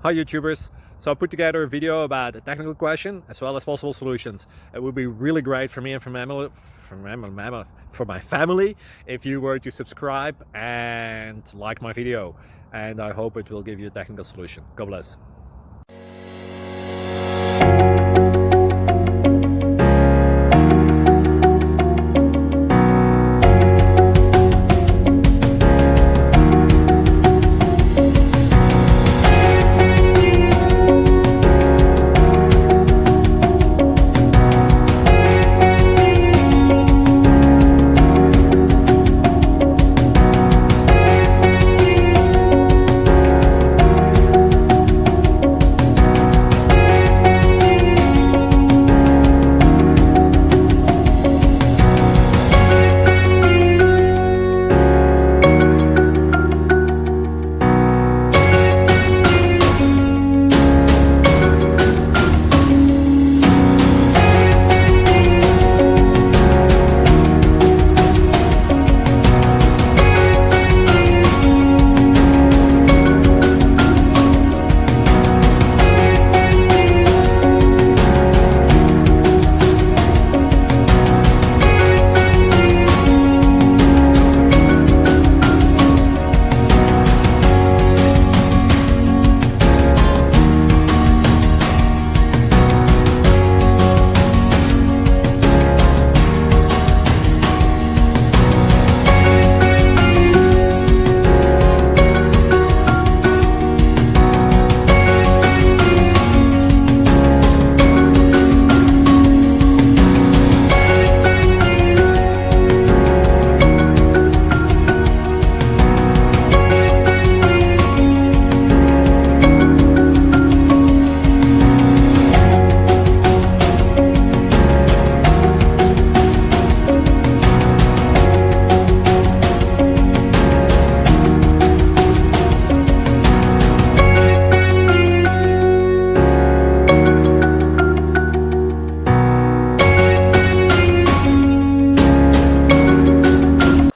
Hi YouTubers. So I put together a video about a technical question as well as possible solutions. It would be really great for me and for my family if you were to subscribe and like my video. And I hope it will give you a technical solution. God bless.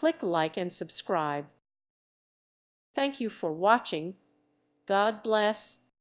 Click like and subscribe. Thank you for watching. God bless.